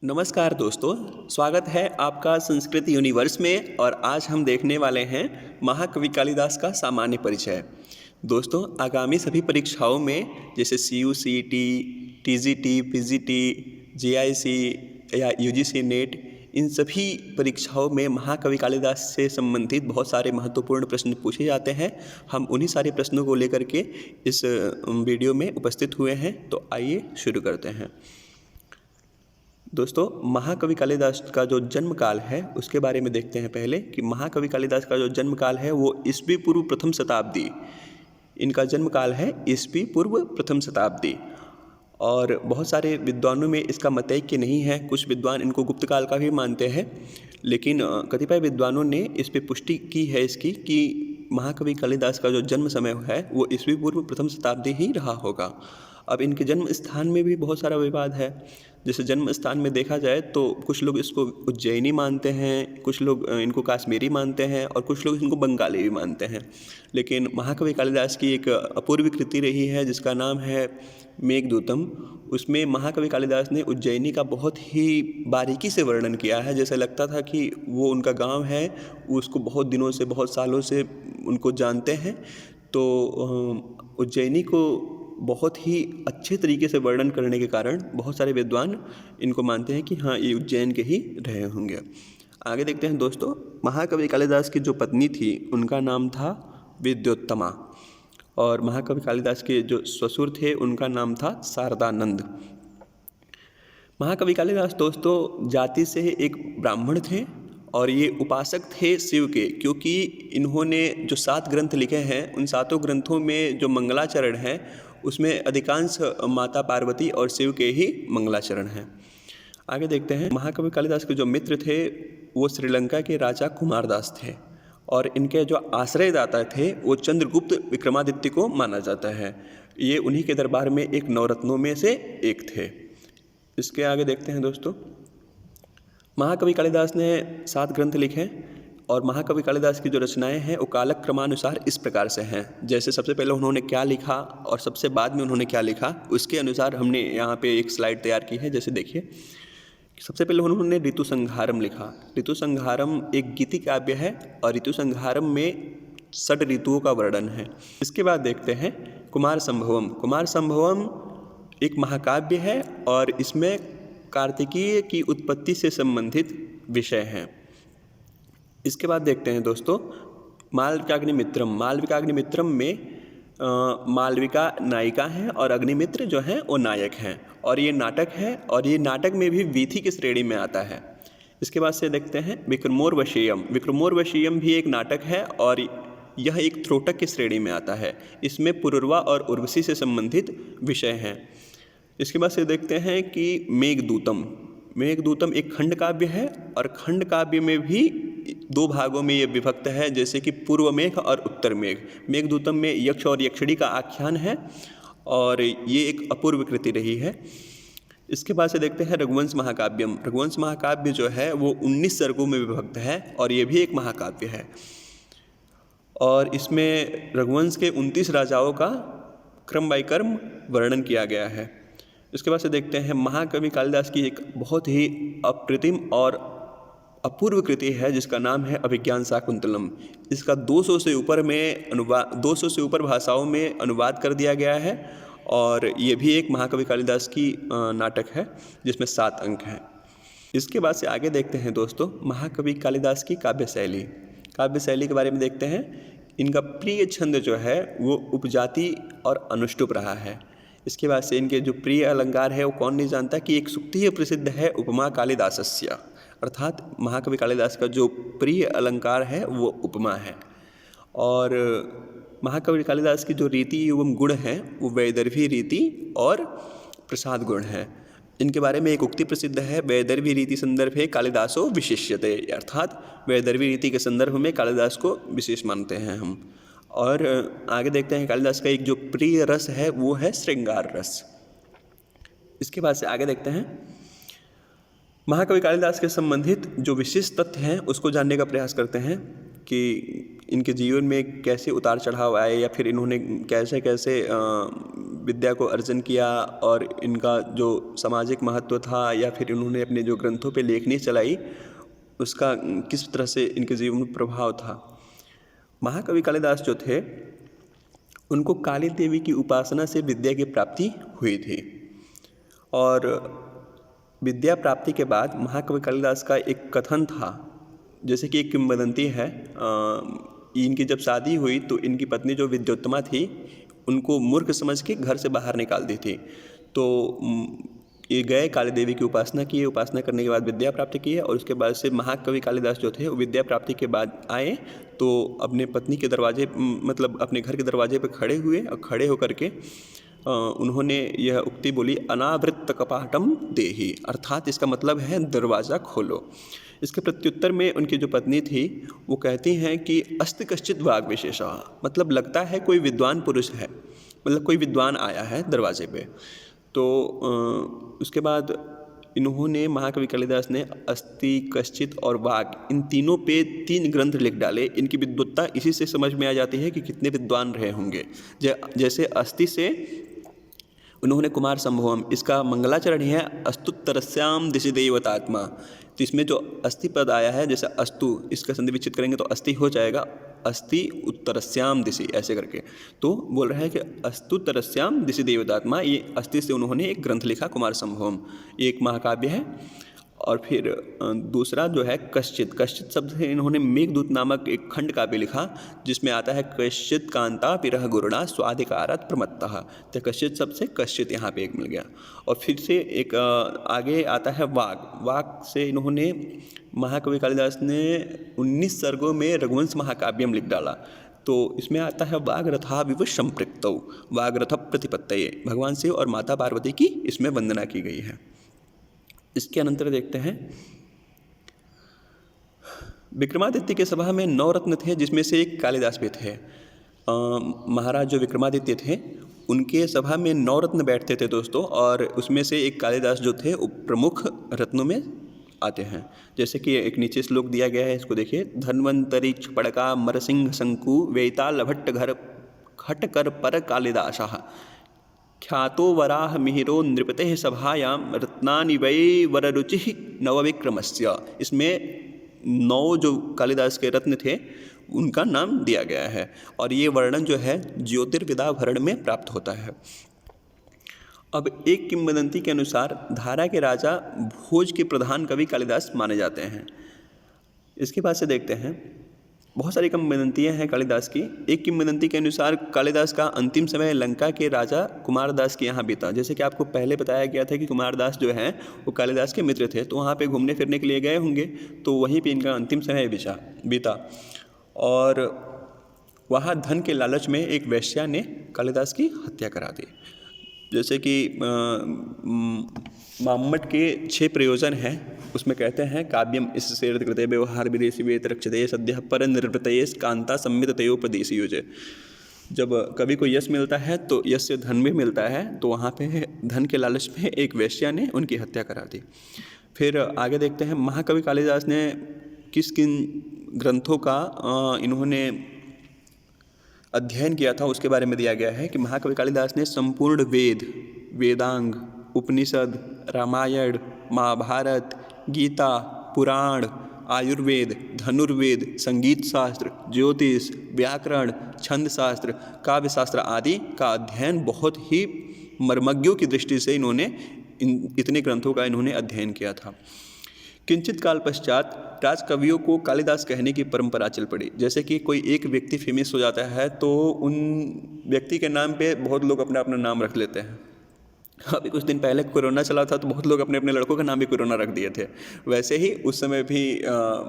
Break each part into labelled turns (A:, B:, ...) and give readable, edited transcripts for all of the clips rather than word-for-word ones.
A: नमस्कार दोस्तों, स्वागत है आपका संस्कृत यूनिवर्स में। और आज हम देखने वाले हैं महाकवि कालिदास का सामान्य परिचय। दोस्तों, आगामी सभी परीक्षाओं में जैसे CU, CET, TGT, PGT, JIC या UGC नेट, इन सभी परीक्षाओं में महाकवि कालिदास से संबंधित बहुत सारे महत्वपूर्ण प्रश्न पूछे जाते हैं। हम उन्हीं सारे प्रश्नों को लेकर के इस वीडियो में उपस्थित हुए हैं। तो आइए शुरू करते हैं। दोस्तों, महाकवि कालिदास का जो जन्म काल है उसके बारे में देखते हैं पहले कि महाकवि कालिदास का जो जन्म काल है वो ईस्वी पूर्व प्रथम शताब्दी, इनका जन्म काल है ईस्वी पूर्व प्रथम शताब्दी। और बहुत सारे विद्वानों में इसका मत ऐक्य नहीं है। कुछ विद्वान इनको गुप्त काल का भी मानते हैं, लेकिन कतिपय विद्वानों ने इस पर पुष्टि की है इसकी कि महाकवि कालिदास का जो जन्म समय है वो ईस्वी पूर्व प्रथम शताब्दी ही रहा होगा। अब इनके जन्म स्थान में भी बहुत सारा विवाद है। जैसे जन्म स्थान में देखा जाए तो कुछ लोग इसको उज्जैनी मानते हैं, कुछ लोग इनको कश्मीरी मानते हैं और कुछ लोग इनको बंगाली भी मानते हैं। लेकिन महाकवि कालिदास की एक अपूर्व कृति रही है जिसका नाम है मेघदूतम। उसमें महाकवि कालिदास ने उज्जैनी का बहुत ही बारीकी से वर्णन किया है। जैसे लगता था कि वो उनका गांव है, वो उसको बहुत दिनों से, बहुत सालों से उनको जानते हैं। तो उज्जैनी को बहुत ही अच्छे तरीके से वर्णन करने के कारण बहुत सारे विद्वान इनको मानते हैं कि हाँ, ये उज्जैन के ही रहे होंगे। आगे देखते हैं दोस्तों, महाकवि कालिदास की जो पत्नी थी उनका नाम था विद्योत्तमा, और महाकवि कालिदास के जो ससुर थे उनका नाम था शारदानंद। महाकवि कालिदास दोस्तों जाति से एक ब्राह्मण थे और ये उपासक थे शिव के, क्योंकि इन्होंने जो 7 ग्रंथ लिखे हैं उन 7 ग्रंथों में जो मंगलाचरण हैं उसमें अधिकांश माता पार्वती और शिव के ही मंगलाचरण हैं। आगे देखते हैं, महाकवि कालिदास के जो मित्र थे वो श्रीलंका के राजा कुमारदास थे, और इनके जो आश्रयदाता थे वो चंद्रगुप्त विक्रमादित्य को माना जाता है। ये उन्हीं के दरबार में एक नवरत्नों में से एक थे। इसके आगे देखते हैं दोस्तों, महाकवि कालिदास ने 7 ग्रंथ लिखे और महाकवि कालिदास की जो रचनाएं हैं वो कालक क्रमानुसार इस प्रकार से हैं। जैसे सबसे पहले उन्होंने क्या लिखा और सबसे बाद में उन्होंने क्या लिखा, उसके अनुसार हमने यहाँ पे एक स्लाइड तैयार की है। जैसे देखिए, सबसे पहले उन्होंने ऋतु संहारम लिखा। ऋतु संहारम एक गीति काव्य है और ऋतु संहारम में 6 ऋतुओं का वर्णन है। इसके बाद देखते हैं कुमार संभवम। कुमार संभवम एक महाकाव्य है और इसमें कार्तिकीय की उत्पत्ति से संबंधित विषय हैं। इसके बाद देखते हैं दोस्तों मालविकाग्निमित्रम। मालविकाग्निमित्रम में मालविका नायिका हैं और अग्निमित्र जो हैं वो नायक हैं, और ये नाटक है, और ये नाटक में भी वीथी की श्रेणी में आता है। इसके बाद से देखते हैं विक्रमोर्वशीयम। विक्रमोर्वशीयम भी एक नाटक है और यह एक त्रोटक की श्रेणी में आता है। इसमें पुरुरवा और उर्वशी से संबंधित विषय हैं। इसके बाद से देखते हैं कि मेघदूतम। मेघदूतम एक खंड काव्य है और खंड काव्य में भी 2 भागों में ये विभक्त है, जैसे कि पूर्व मेघ और उत्तर मेघ। मेघदूतम में यक्ष और यक्षिणी का आख्यान है और ये एक अपूर्व कृति रही है। इसके बाद से देखते हैं रघुवंश महाकाव्यम। रघुवंश महाकाव्य जो है वो 19 सर्गों में विभक्त है और ये भी एक महाकाव्य है, और इसमें रघुवंश के 29 राजाओं का क्रम बाय क्रम वर्णन किया गया है। इसके बाद से देखते हैं महाकवि कालिदास की एक बहुत ही अप्रतिम और अपूर्व कृति है जिसका नाम है अभिज्ञान शाकुंतलम। इसका 200 से ऊपर भाषाओं में अनुवाद कर दिया गया है, और ये भी एक महाकवि कालिदास की नाटक है जिसमें 7 अंक हैं। इसके बाद से आगे देखते हैं दोस्तों महाकवि कालिदास की काव्य शैली। काव्य शैली के बारे में देखते हैं। इनका प्रिय छंद जो है वो उपजाति और अनुष्टुप रहा है। इसके बाद से इनके जो प्रिय अलंकार है वो कौन नहीं जानता कि एक सूक्ति ही प्रसिद्ध है उपमा कालिदासस्य, अर्थात महाकवि कालिदास का जो प्रिय अलंकार है वो उपमा है। और महाकवि कालिदास की जो रीति एवं गुण हैं वो वैदर्भी रीति और प्रसाद गुण है। इनके बारे में एक उक्ति प्रसिद्ध है, वैदर्भी रीति संदर्भे कालिदासो विशिष्यते, अर्थात वैदर्भी रीति के संदर्भ में कालिदास को विशेष मानते हैं हम। और आगे देखते हैं कालिदास का एक जो प्रिय रस है वो है श्रृंगार रस। इसके बाद से आगे देखते हैं महाकवि कालिदास के संबंधित जो विशेष तथ्य हैं उसको जानने का प्रयास करते हैं कि इनके जीवन में कैसे उतार चढ़ाव आए, या फिर इन्होंने कैसे कैसे विद्या को अर्जन किया और इनका जो सामाजिक महत्व था या फिर इन्होंने अपने जो ग्रंथों पे लेखनी चलाई उसका किस तरह से इनके जीवन में प्रभाव था। महाकवि कालिदास जो थे उनको काली देवी की उपासना से विद्या की प्राप्ति हुई थी और विद्या प्राप्ति के बाद महाकवि कालिदास का एक कथन था, जैसे कि एक किंवदंती है। इनकी जब शादी हुई तो इनकी पत्नी जो विद्योत्तमा थी उनको मूर्ख समझ के घर से बाहर निकाल दी थी। तो ये गए काली देवी की उपासना की, उपासना करने के बाद विद्या प्राप्ति की है और उसके बाद से महाकवि कालिदास जो थे वो विद्या प्राप्ति के बाद आए तो अपने पत्नी के दरवाजे मतलब अपने घर के दरवाजे पर खड़े हुए और खड़े होकर के उन्होंने यह उक्ति बोली, अनावृत्त कपाटम देहि, अर्थात इसका मतलब है दरवाज़ा खोलो। इसके प्रत्युत्तर में उनकी जो पत्नी थी वो कहती हैं कि अस्ति कश्चित् वाग् विशेषः, मतलब लगता है कोई विद्वान पुरुष है, मतलब कोई विद्वान आया है दरवाजे पे। तो उसके बाद इन्होंने महाकवि कालिदास ने अस्ति, कश्चित् और वाग् इन तीनों पे 3 ग्रंथ लिख डाले। इनकी विद्वत्ता इसी से समझ में आ जाती है कि कितने विद्वान रहे होंगे। जैसे अस्ति से उन्होंने कुमार संभवम, इसका मंगलाचरण ही है अस्तुत्तरस्याम दिशि देवतात्मा। तो इसमें जो अस्थि पद आया है, जैसे अस्तु इसका संधि विच्छेद करेंगे तो अस्थि हो जाएगा, अस्ति उत्तरस्याम दिशि ऐसे करके। तो बोल रहा है कि अस्तुत्तरस्याम दिशि देवतात्मा, ये अस्थि से उन्होंने एक ग्रंथ लिखा कुमार संभवम, ये एक महाकाव्य है। और फिर दूसरा जो है कश्चित्, कश्चित् शब्द से इन्होंने मेघदूत नामक एक खंड काव्य लिखा जिसमें आता है कश्चित् कांता विरह गुरुणा स्वाधिकारात् प्रमत्तः। तो कश्चित् शब्द से कश्चित् यहाँ पे एक मिल गया। और फिर से एक आगे आता है वाग्, वाग् से इन्होंने महाकवि कालिदास ने 19 सर्गों में रघुवंश महाकाव्यम लिख डाला। तो इसमें आता है वाग्रथा विव संपृक्तौ, वाग्रथ प्रतिपत्तये, भगवान शिव और माता पार्वती की इसमें वंदना की गई है। इसके अनंतर देखते हैं विक्रमादित्य के सभा में 9 रत्न थे जिसमें से एक कालिदास भी थे। महाराज जो विक्रमादित्य थे उनके सभा में 9 रत्न बैठते थे दोस्तों, और उसमें से एक कालिदास जो थे वो प्रमुख रत्नों में आते हैं। जैसे कि एक नीचे श्लोक दिया गया है, इसको देखिए, धन्वंतरी पड़का मरसिंह शंकु वेताल भट्ट घर खटकर पर कालिदासः ख्यातो वराह मिहिरो नृपतेः सभायां रत्नानि वै वररुचिः नवविक्रमस्य। इसमें 9 जो कालिदास के रत्न थे उनका नाम दिया गया है और ये वर्णन जो है ज्योतिर्विदाभरण में प्राप्त होता है। अब एक किंवदंती के अनुसार धारा के राजा भोज के प्रधान कवि कालिदास माने जाते हैं। इसके बाद से देखते हैं, बहुत सारी किंवदंतियाँ हैं कालिदास की। एक किंवदंती के अनुसार कालिदास का अंतिम समय लंका के राजा कुमारदास के यहाँ बीता। जैसे कि आपको पहले बताया गया था कि कुमारदास जो हैं वो कालिदास के मित्र थे, तो वहाँ पे घूमने फिरने के लिए गए होंगे, तो वहीं पे इनका अंतिम समय बीता। और वहाँ धन के लालच में एक वेश्या ने कालिदास की हत्या करा दी। जैसे कि माम्मट के 6 प्रयोजन हैं, उसमें कहते हैं काव्यम इससे कृते व्यवहार विदेशी वेत रक्षते सद्य पर निर्वृतये कांता संमिततयोपदेशी युजे। जब कवि को यश मिलता है तो यश से धन भी मिलता है, तो वहाँ पे धन के लालच में एक वेश्या ने उनकी हत्या करा दी। फिर आगे देखते हैं महाकवि कालिदास ने किस किन ग्रंथों का इन्होंने अध्ययन किया था, उसके बारे में दिया गया है कि महाकवि कालिदास ने संपूर्ण वेद, वेदांग, उपनिषद, रामायण, महाभारत, गीता, पुराण, आयुर्वेद, धनुर्वेद, संगीत शास्त्र, ज्योतिष, व्याकरण, छंद शास्त्र, काव्य शास्त्र आदि का अध्ययन बहुत ही मर्मज्ञों की दृष्टि से इन्होंने इतने ग्रंथों का इन्होंने अध्ययन किया था। किंचित काल पश्चात राजकवियों को कालिदास कहने की परंपरा चल पड़ी। जैसे कि कोई एक व्यक्ति फेमस हो जाता है तो उन व्यक्ति के नाम पे बहुत लोग अपना अपना नाम रख लेते हैं। अभी कुछ दिन पहले कोरोना चला था तो बहुत लोग अपने अपने लड़कों का नाम भी कोरोना रख दिए थे। वैसे ही उस समय भी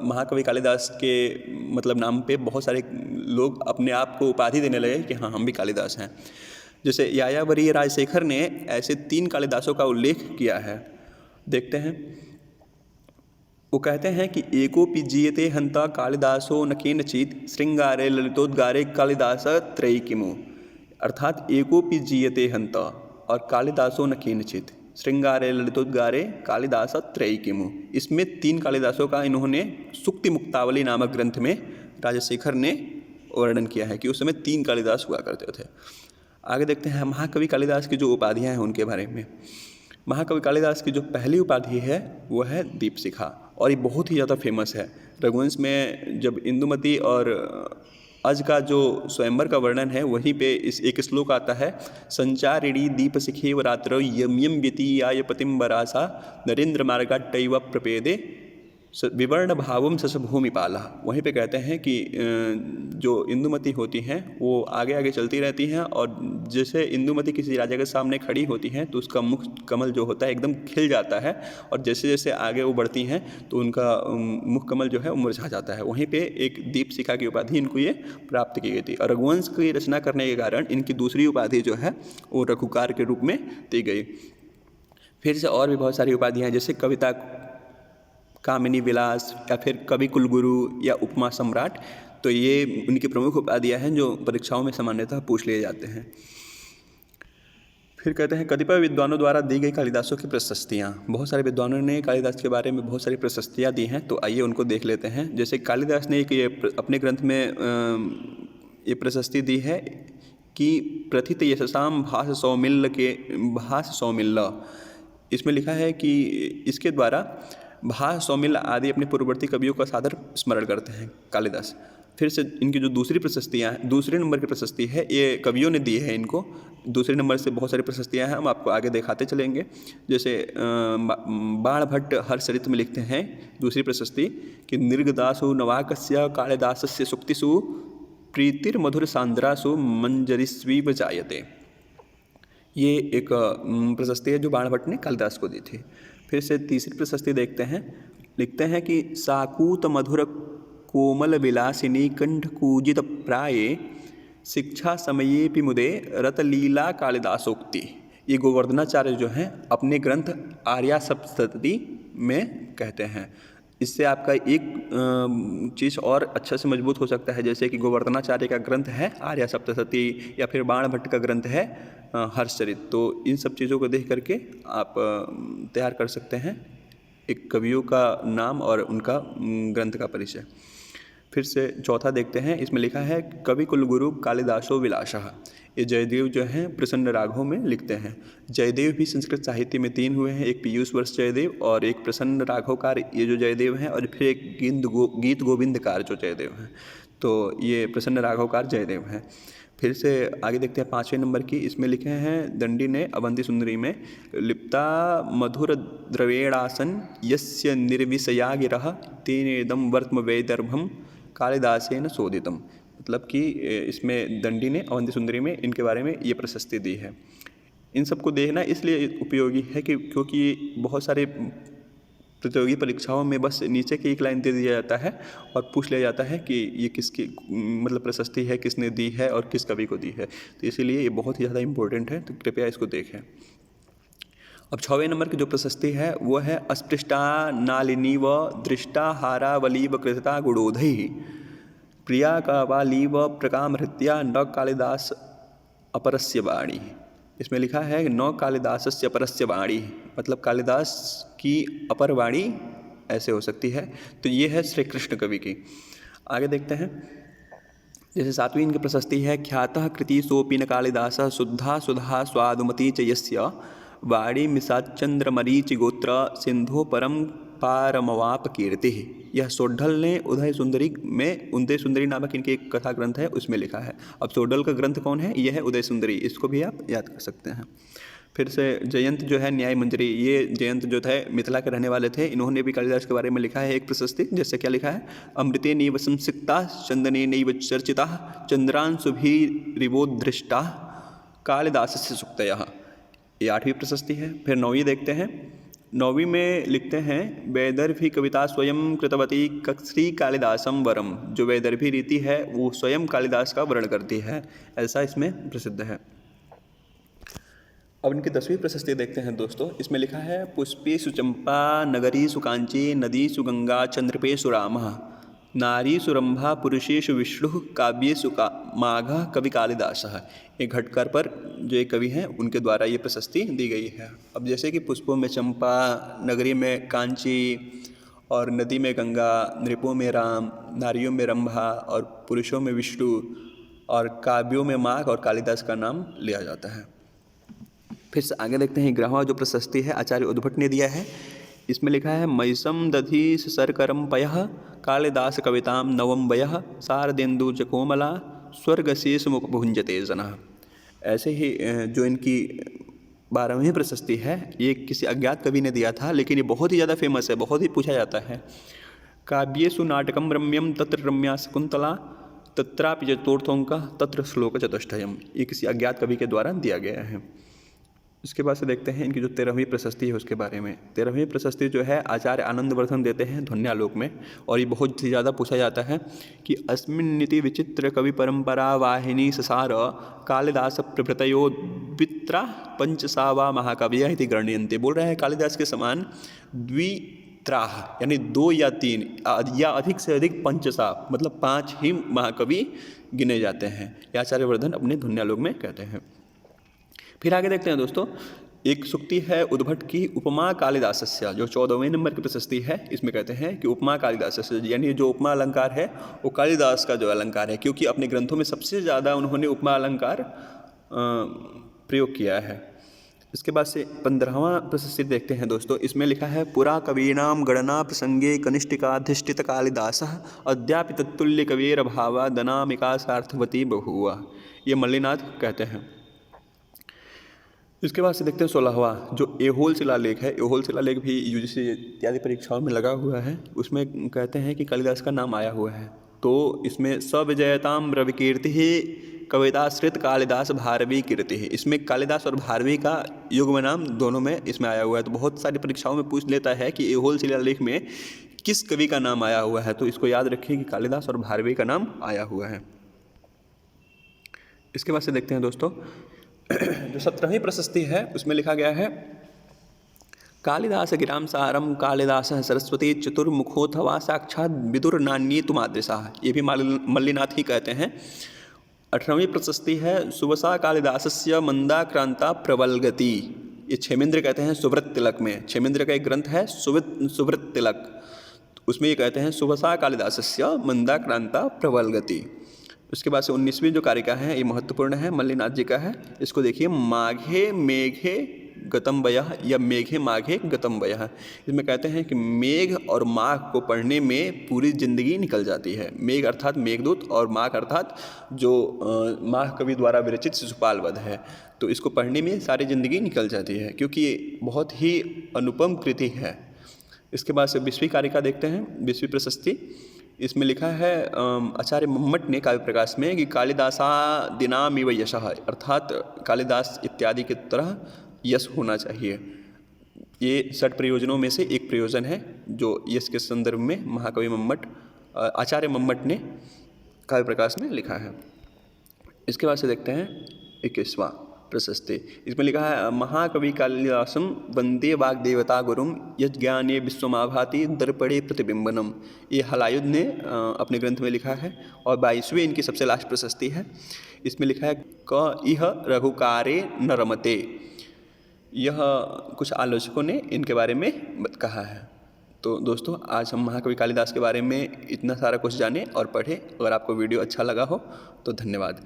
A: महाकवि कालिदास के मतलब नाम पे बहुत सारे लोग अपने आप को उपाधि देने लगे कि हाँ हम भी कालिदास हैं। जैसे यायावरीय राजशेखर ने ऐसे 3 कालिदासों का उल्लेख किया है। देखते हैं, वो कहते हैं कि एकोपि जीयते हंता कालिदासो न केनचित् श्रृंगारे ललितोद्गारे कालिदास त्रयी किमु। अर्थात एकोपि जीयते हंता और कालिदासो न केनचित् श्रृंगारे ललितोद्गारे कालिदास त्रयी किमु। इसमें 3 कालिदासों का इन्होंने सुक्ति मुक्तावली नामक ग्रंथ में राजशेखर ने वर्णन किया है कि उस समय 3 कालिदास हुआ करते थे। आगे देखते हैं महाकवि कालिदास की जो उपाधियाँ हैं उनके बारे में। महाकवि कालिदास की जो पहली उपाधि है वो है दीपशिखा, और ये बहुत ही ज़्यादा फेमस है। रघुवंश में जब इंदुमती और अज का जो स्वयंवर का वर्णन है वहीं पे इस एक श्लोक आता है, संचारिणी दीपशिखेव रात्रौ यम यम व्यतीयाय पतिम वरासा नरेंद्र मार्गाट्टैव प्रपेदे विवर्ण भावम सस भूमिपाला। वहीं पे कहते हैं कि जो इंदुमती होती हैं वो आगे आगे चलती रहती हैं, और जैसे इंदुमती किसी राजा के सामने खड़ी होती हैं तो उसका मुख कमल जो होता है एकदम खिल जाता है, और जैसे जैसे आगे वो बढ़ती हैं तो उनका मुख कमल जो है वो मुरझा जाता है। वहीं पे एक दीपशिखा की उपाधि इनको ये प्राप्त की गई थी, और रघुवंश की रचना करने के कारण इनकी दूसरी उपाधि जो है वो रघुकार के रूप में दी गई। फिर से और भी बहुत सारी उपाधियाँ हैं, जैसे कविता कामिनी विलास या फिर कवि कुलगुरु या उपमा सम्राट। तो ये उनकी प्रमुख उपाधियाँ हैं जो परीक्षाओं में सामान्यतः पूछ लिए जाते हैं। फिर कहते हैं कतिपय विद्वानों द्वारा दी गई कालिदासों की प्रशस्तियाँ। बहुत सारे विद्वानों ने कालिदास के बारे में बहुत सारी प्रशस्तियाँ दी हैं, तो आइए उनको देख लेते हैं। जैसे कालिदास ने अपने ग्रंथ में ये प्रशस्ति दी है कि प्रथित यशसाम भास सौमिल्ल। इसमें लिखा है कि इसके द्वारा भास सौमिल्य आदि अपने पूर्ववर्ती कवियों का सादर स्मरण करते हैं कालिदास। फिर से इनकी जो दूसरे नंबर की प्रशस्ति है ये कवियों ने दी है इनको। दूसरे नंबर से बहुत सारी प्रशस्तियाँ हैं, हम आपको आगे दिखाते चलेंगे। जैसे बाण भट्ट हर्षचरित में लिखते हैं दूसरी प्रशस्ति कि निर्गदासु नवाकस्य कालिदासस्य सुक्तिषु प्रीतिर्मधुर सांद्रासु मंजरिस्वीव जायते। ये एक प्रशस्ति है जो बाण भट्ट ने कालिदास को दी थी। फिर से तीसरी प्रशस्ति देखते हैं, लिखते हैं कि साकूत मधुर कोमल विलासिनी कंठ कूजित प्राये शिक्षा समयेपि मुदे रतलीला कालिदासोक्ति। ये गोवर्धनाचार्य जो हैं अपने ग्रंथ आर्या सप्तशती में कहते हैं। इससे आपका एक चीज़ और अच्छा से मजबूत हो सकता है, जैसे कि गोवर्धनाचार्य का ग्रंथ है आर्या सप्तशती या फिर बाण भट्ट का ग्रंथ है हर्षचरित। तो इन सब चीज़ों को देख करके आप तैयार कर सकते हैं एक कवियों का नाम और उनका ग्रंथ का परिचय। फिर से चौथा देखते हैं, इसमें लिखा है कवि कुलगुरु कालिदासो विलासः। ये जयदेव जो हैं प्रसन्न राघव में लिखते हैं। जयदेव भी संस्कृत साहित्य में 3 हुए हैं, एक पीयूष वर्ष जयदेव और एक प्रसन्न राघवकार ये जो जयदेव हैं, और फिर एक गीत गोविंदकार जो जयदेव हैं। तो ये प्रसन्न राघवकार जयदेव हैं। फिर से आगे देखते हैं 5वें नंबर की, इसमें लिखे हैं दंडी ने अवंती सुंदरी में लिप्ता मधुर द्रवेणासन यस्य निर्विषया गिरः तेनेदम वर्त्म वैदर्भम कालिदासेन शोधितम। मतलब कि इसमें दंडी ने अवंती सुंदरी में इनके बारे में ये प्रशस्ति दी है। इन सबको देखना इसलिए उपयोगी है कि क्योंकि बहुत सारे प्रतियोगी परीक्षाओं में बस नीचे की एक लाइन दे दिया जाता है और पूछ लिया जाता है कि ये किसकी मतलब प्रशस्ति है, किसने दी है और किस कवि को दी है। तो इसीलिए ये बहुत ही ज़्यादा इम्पोर्टेंट है, तो कृपया इसको देखें। अब 6वें नंबर की जो प्रशस्ति है वो है अस्पृष्टा नालिनीव दृष्टा हारावलीव कृता गुणोधैः प्रिया कावालीव प्रकामहृत्या न कालिदास अपरस्य वाणी। इसमें लिखा है न कालिदासस्य अपरस्य वाणी, मतलब कालिदास की अपर वाणी ऐसे हो सकती है। तो ये है श्री कृष्ण कवि की। आगे देखते हैं, जैसे 7वीं इनकी प्रशस्ति है ख्यातः कृति सोपि न कालिदासः शुद्धा सुधा स्वादुमती च यस्य वाणी मिषाचंद्रमरीचि गोत्र सिंधो परम पारमवाप कीर्ति। यह सोढल ने उदय सुंदरी नामक इनकी एक कथा ग्रंथ है उसमें लिखा है। अब सोढल का ग्रंथ कौन है? यह है उदय सुंदरी, इसको भी आप याद कर सकते हैं। फिर से जयंत जो है न्याय मंजरी, ये जयंत जो थे मिथिला के रहने वाले थे, इन्होंने भी कालिदास के बारे में लिखा है एक प्रशस्ति। जैसे क्या लिखा है, अमृते नैव संसिक्ता चंदने नैव चर्चिता चंद्रांशुभिरिवोदृष्टा कालिदासस्य सूक्तयः। ये 8वीं प्रशस्ति है। फिर 9वीं देखते हैं। 9वीं में लिखते हैं वैदर्भी कविता स्वयं कृतवती श्री कालिदासम वरम। जो वैदर्भी रीति है वो स्वयं कालिदास का वर्णन करती है, ऐसा इसमें प्रसिद्ध है। अब इनकी 10वीं प्रशस्ति देखते हैं दोस्तों। इसमें लिखा है पुष्पेषु चंपा नगरीषु कांची नदीषु गंगा चंद्रपेषु रामः नारीषु रंभा पुरुषेषु विष्णु काव्येषु माघः कवि कालिदासः। एक घटकर पर जो एक कवि हैं उनके द्वारा ये प्रशस्ति दी गई है। अब जैसे कि पुष्पों में चंपा, नगरी में कांची और नदी में गंगा, नृपों में राम, नारियों में रंभा और पुरुषों में विष्णु और काव्यों में माघ और कालिदास का नाम लिया जाता है। फिर से आगे देखते हैं। 11वां जो प्रशस्ति है आचार्य उद्भट ने दिया है। इसमें लिखा है मयसम दधीस सरकरम पयः कालिदास कविताम नवम वयः शारदेन्दु च कोमला स्वर्गशीष मुख भुंजते जनः। ऐसे ही जो इनकी 12वीं प्रशस्ति है ये किसी अज्ञात कवि ने दिया था, लेकिन ये बहुत ही ज़्यादा फेमस है, बहुत ही पूछा जाता है। काव्येषु नाटकम रम्यम तत्र रम्या शकुंतला तत्रापि चतुर्थोऽङ्कः तत्र श्लोक चतुष्टयम्। ये किसी अज्ञात कवि के द्वारा दिया गया है। इसके बाद से देखते हैं इनकी जो 13वीं प्रशस्ति है उसके बारे में। 13वीं प्रशस्ति जो है आचार्य आनंदवर्धन देते हैं ध्वन्यालोक में, और ये बहुत ही ज़्यादा पूछा जाता है कि अस्मिन्निति विचित्र कवि परंपरा वाहिनी ससार कालिदास प्रभृतयो द्वित्रा पंचसावा महाकाव्य इति गण्यन्ते। बोल रहे हैं कालिदास के समान द्वित्राह यानी 2 या 3 या अधिक से अधिक पंचसा मतलब 5 ही महाकवि गिने जाते हैं। ये आचार्य वर्धन अपने ध्वन्यालोक में कहते हैं। फिर आगे देखते हैं दोस्तों, एक सूक्ति है उद्भट की उपमा कालिदासस्य, जो 14वें नंबर की प्रशस्ति है। इसमें कहते हैं कि उपमा कालिदासस्य यानी जो उपमा अलंकार है वो कालिदास का जो अलंकार है, क्योंकि अपने ग्रंथों में सबसे ज़्यादा उन्होंने उपमा अलंकार प्रयोग किया है। इसके बाद से 15वां प्रशस्ति देखते हैं दोस्तों। इसमें लिखा है पुरा कवीनाम गणना प्रसंगे कनिष्ठिकाधिष्ठित कालिदासः अद्यापि तत्तुल्य कवेरभावा दनामिका सार्थवती बहुआ। ये मल्लिनाथ कहते हैं। इसके बाद से देखते हैं 16वां जो ऐहोल शिलालेख है। ऐहोल शिलालेख भी यूजीसी इत्यादि परीक्षाओं में लगा हुआ है। उसमें कहते हैं कि कालिदास का नाम आया हुआ है। तो इसमें सविजयताम रविकीर्ति कविताश्रित कालिदास भारवी कीर्ति है। इसमें कालिदास और भारवी का युग्म नाम दोनों में इसमें आया हुआ है। तो बहुत सारी परीक्षाओं में पूछ लेता है कि ऐहोल शिलालेख में किस कवि का नाम आया हुआ है, तो इसको याद रखिए कि कालिदास और भारवी का नाम आया हुआ है। इसके बाद से देखते हैं दोस्तों जो 17वीं प्रशस्ति है उसमें लिखा गया है कालिदास गिराम सारम कालिदास सरस्वती चतुर्मुखोऽथवा साक्षात विदुर नान्ये तुमादृशा। ये भी मल्लिनाथ ही कहते हैं। 18वीं प्रशस्ति है सुवसा कालिदासस्य मंदाक्रांता प्रबलगति। ये क्षेमेंद्र कहते हैं सुव्रत तिलक में। क्षेमेंद्र का एक ग्रंथ है सुव्रत तिलक, उसमें ये कहते हैं सुवसा कालिदासस्य मंदाक्रांता प्रबलगति। उसके बाद से 19वीं जो कारिका है ये महत्वपूर्ण है, मल्लिनाथ जी का है। इसको देखिए माघे मेघे गतम वयः या मेघे माघे गतम वयः। इसमें कहते हैं कि मेघ और माघ को पढ़ने में पूरी जिंदगी निकल जाती है। मेघ अर्थात मेघदूत और माघ अर्थात जो माघ कवि द्वारा विरचित शिशुपाल वध है। तो इसको पढ़ने में सारी जिंदगी निकल जाती है क्योंकि ये बहुत ही अनुपम कृति है। इसके बाद से 20वीं कारिका देखते हैं, 20वीं प्रशस्ति। इसमें लिखा है आचार्य मम्मट ने काव्य प्रकाश में कि कालिदासा दिनामिव यशः, अर्थात कालिदास इत्यादि की तरह यश होना चाहिए। ये 6 प्रयोजनों में से एक प्रयोजन है जो यश के संदर्भ में महाकवि मम्मट आचार्य मम्मट ने काव्य प्रकाश में लिखा है। इसके बाद से देखते हैं 21वां प्रशस्ति। इसमें लिखा है महाकवि कालिदासम वंदे वाग्देवता गुरुम यज्ञाने विश्वमाभाति दर्पणे प्रतिबिंबनम। ये हलायुध ने अपने ग्रंथ में लिखा है और 22वीं इनकी सबसे लास्ट प्रशस्ति है। इसमें लिखा है क इह रघुकारे न रमते। यह कुछ आलोचकों ने इनके बारे में कहा है। तो दोस्तों आज हम महाकवि कालिदास के बारे में इतना सारा कुछ जाने और पढ़े। अगर आपको वीडियो अच्छा लगा हो तो धन्यवाद।